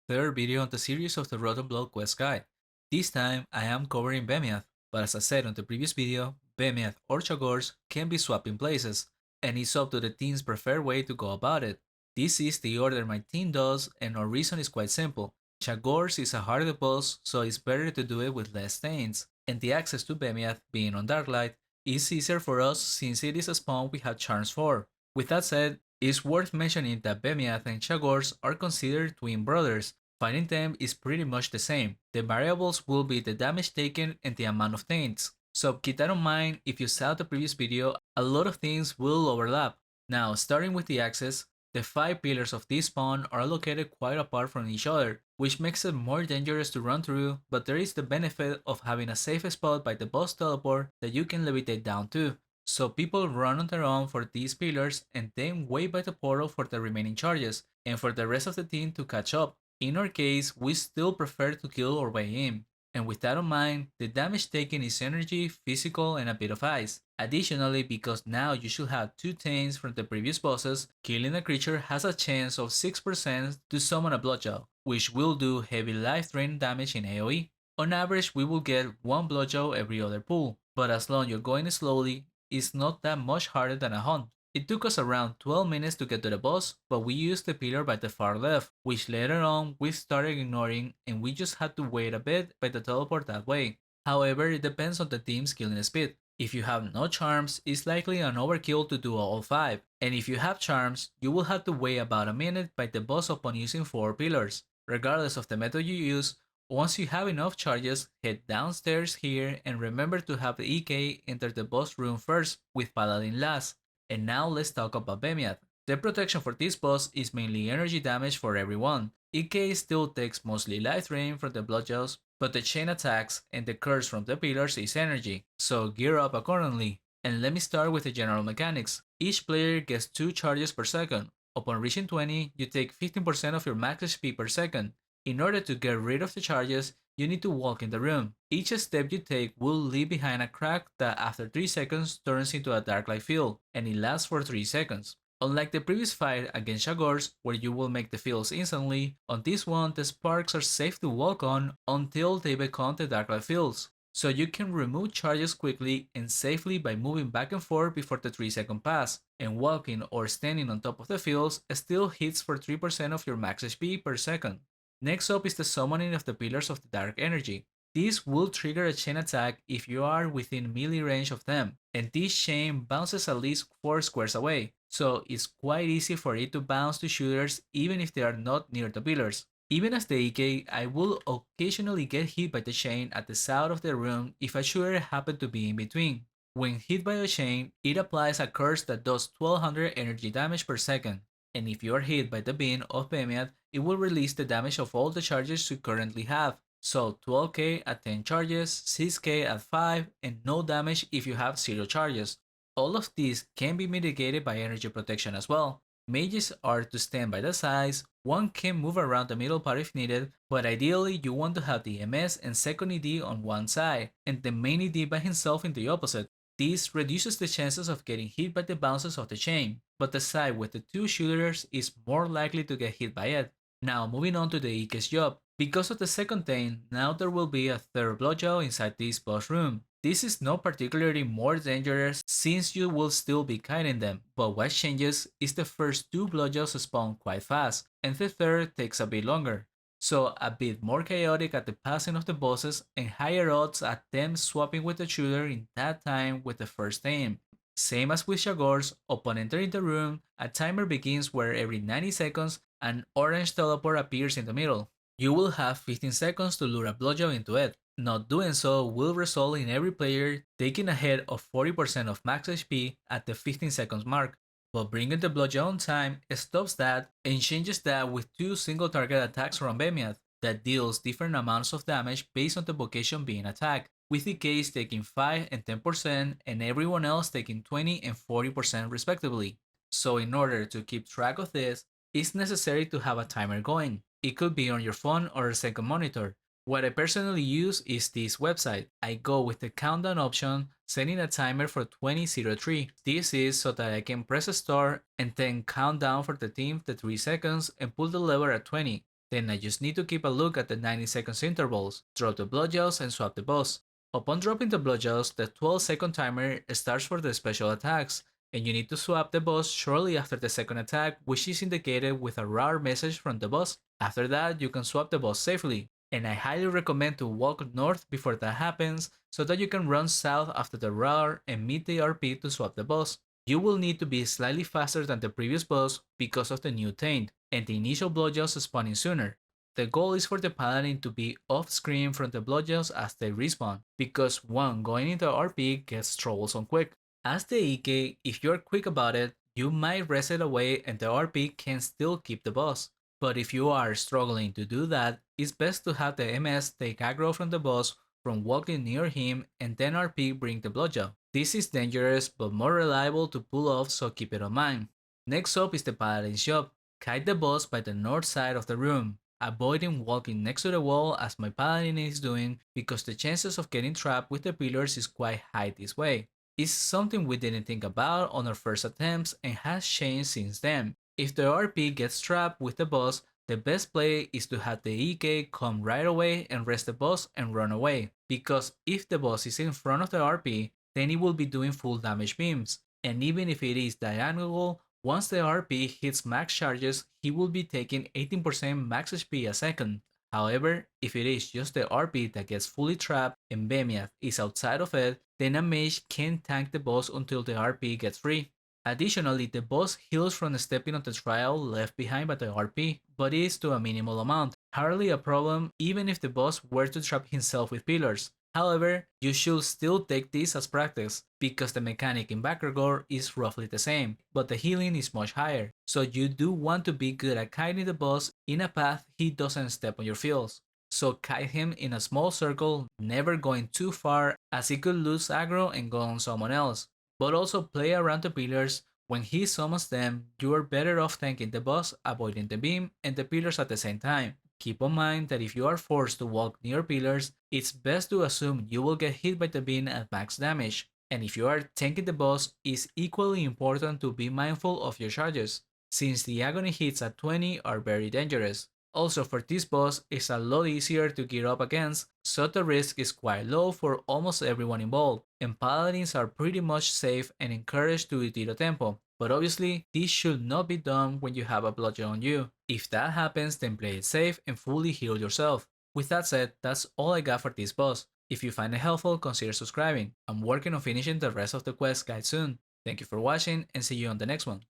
third video on the series of the Rotten Blood Quest Guide. This time I am covering Vemiath, but as I said on the previous video, Vemiath or Chagors can be swapped in places, and it's up to the team's preferred way to go about it. This is the order my team does, and our reason is quite simple. Chagors is a harder boss, so it's better to do it with less stains, and the access to Vemiath, being on Darklight, is easier for us since it is a spawn we have charms for. With that said, it's worth mentioning that Vemiath and Chagors are considered twin brothers. Fighting them is pretty much the same. The variables will be the damage taken and the amount of taints. So keep that in mind. If you saw the previous video, a lot of things will overlap. Now, starting with the access, the 5 pillars of this spawn are located quite apart from each other, which makes it more dangerous to run through, but there is the benefit of having a safe spot by the boss teleport that you can levitate down to. So people run on their own for these pillars and then wait by the portal for the remaining charges, and for the rest of the team to catch up. In our case, we still prefer to kill our way in. And with that in mind, the damage taken is energy, physical, and a bit of ice. Additionally, because now you should have 2 taints from the previous bosses, killing a creature has a chance of 6% to summon a Bloodjaw, which will do heavy life drain damage in AoE. On average, we will get 1 Bloodjaw every other pull, but as long as you're going slowly, it's not that much harder than a hunt. It took us around 12 minutes to get to the boss, but we used the pillar by the far left, which later on we started ignoring and we just had to wait a bit by the teleport that way. However, it depends on the team's killing speed. If you have no charms, it's likely an overkill to do all 5, and if you have charms, you will have to wait about a minute by the boss upon using 4 pillars. Regardless of the method you use, once you have enough charges, head downstairs here and remember to have the EK enter the boss room first with Paladin last. And now let's talk about Vemiath. The protection for this boss is mainly energy damage for everyone. EK still takes mostly life drain from the Bloodjaws, but the chain attacks and the curse from the pillars is energy, so gear up accordingly. And let me start with the general mechanics. Each player gets 2 charges per second. Upon reaching 20, you take 15% of your max HP per second. In order to get rid of the charges, you need to walk in the room. Each step you take will leave behind a crack that after 3 seconds turns into a dark light field, and it lasts for 3 seconds. Unlike the previous fight against Shagors, where you will make the fields instantly, on this one the sparks are safe to walk on until they become the dark light fields. So you can remove charges quickly and safely by moving back and forth before the 3-second pass, and walking or standing on top of the fields still hits for 3% of your max HP per second. Next up is the summoning of the Pillars of the Dark Energy. This will trigger a chain attack if you are within melee range of them, and this chain bounces at least 4 squares away, so it's quite easy for it to bounce to shooters even if they are not near the pillars. Even as the EK, I will occasionally get hit by the chain at the side of the room if a shooter happened to be in between. When hit by the chain, it applies a curse that does 1200 energy damage per second, and if you are hit by the beam of Vemiath, it will release the damage of all the charges you currently have. So 12k at 10 charges, 6k at 5, and no damage if you have 0 charges. All of these can be mitigated by energy protection as well. Mages are to stand by the sides, one can move around the middle part if needed, but ideally you want to have the MS and second ED on one side, and the main ED by himself in the opposite. This reduces the chances of getting hit by the bounces of the chain, but the side with the 2 shooters is more likely to get hit by it. Now moving on to the Ike's job. Because of the second thing, now there will be a third Bloodjaw inside this boss room. This is not particularly more dangerous since you will still be kiting them, but what changes is the first 2 Bloodjaws spawn quite fast, and the third takes a bit longer. So a bit more chaotic at the passing of the bosses and higher odds at them swapping with the shooter in that time with the first aim. Same as with Shagors, upon entering the room, a timer begins where every 90 seconds an orange teleport appears in the middle. You will have 15 seconds to lure a Bloodjaw into it. Not doing so will result in every player taking a hit of 40% of max HP at the 15 seconds mark, but bringing the Bloodjaw on time stops that and changes that with 2 single target attacks from Vemiath that deals different amounts of damage based on the vocation being attacked, with the case taking 5 and 10% and everyone else taking 20 and 40% respectively. So in order to keep track of this, it's necessary to have a timer going. It could be on your phone or a second monitor. What I personally use is this website. I go with the countdown option, setting a timer for 20:03. This is so that I can press start and then count down for the team the 3 seconds and pull the lever at 20. Then I just need to keep a look at the 90 seconds intervals, drop the blood gels and swap the boss. Upon dropping the blood gels, the 12-second timer starts for the special attacks, and you need to swap the boss shortly after the second attack, which is indicated with a rare message from the boss. After that, you can swap the boss safely, and I highly recommend to walk north before that happens so that you can run south after the rare and meet the RP to swap the boss. You will need to be slightly faster than the previous boss because of the new taint, and the initial blood gels spawning sooner. The goal is for the paladin to be off screen from the blood gels as they respawn, because one going into RP gets troublesome quick. As the EK, if you're quick about it, you might reset away and the RP can still keep the boss. But if you are struggling to do that, it's best to have the MS take aggro from the boss from walking near him and then RP bring the blood gel. This is dangerous but more reliable to pull off, so keep it in mind. Next up is the paladin shop. Kite the boss by the north side of the room, avoiding walking next to the wall as my paladin is doing because the chances of getting trapped with the pillars is quite high this way. It's something we didn't think about on our first attempts and has changed since then. If the RP gets trapped with the boss, the best play is to have the EK come right away and rest the boss and run away, because if the boss is in front of the RP, then it will be doing full damage beams, and even if it is diagonal, once the RP hits max charges, he will be taking 18% max HP a second. However, if it is just the RP that gets fully trapped and Vemiath is outside of it, then a mage can tank the boss until the RP gets free. Additionally, the boss heals from stepping on the trial left behind by the RP, but it is to a minimal amount, hardly a problem even if the boss were to trap himself with pillars. However, you should still take this as practice, because the mechanic in Backregor is roughly the same, but the healing is much higher, so you do want to be good at kiting the boss in a path he doesn't step on your fields. So kite him in a small circle, never going too far as he could lose aggro and go on someone else. But also play around the pillars. When he summons them, you are better off tanking the boss, avoiding the beam and the pillars at the same time. Keep in mind that if you are forced to walk near pillars, it's best to assume you will get hit by the beam at max damage. And if you are tanking the boss, it's equally important to be mindful of your charges, since the agony hits at 20 are very dangerous. Also, for this boss, it's a lot easier to gear up against, so the risk is quite low for almost everyone involved, and paladins are pretty much safe and encouraged to tiro tempo. But obviously, this should not be done when you have a bludgeon on you. If that happens, then play it safe and fully heal yourself. With that said, that's all I got for this boss. If you find it helpful, consider subscribing. I'm working on finishing the rest of the quest guide soon. Thank you for watching and see you on the next one.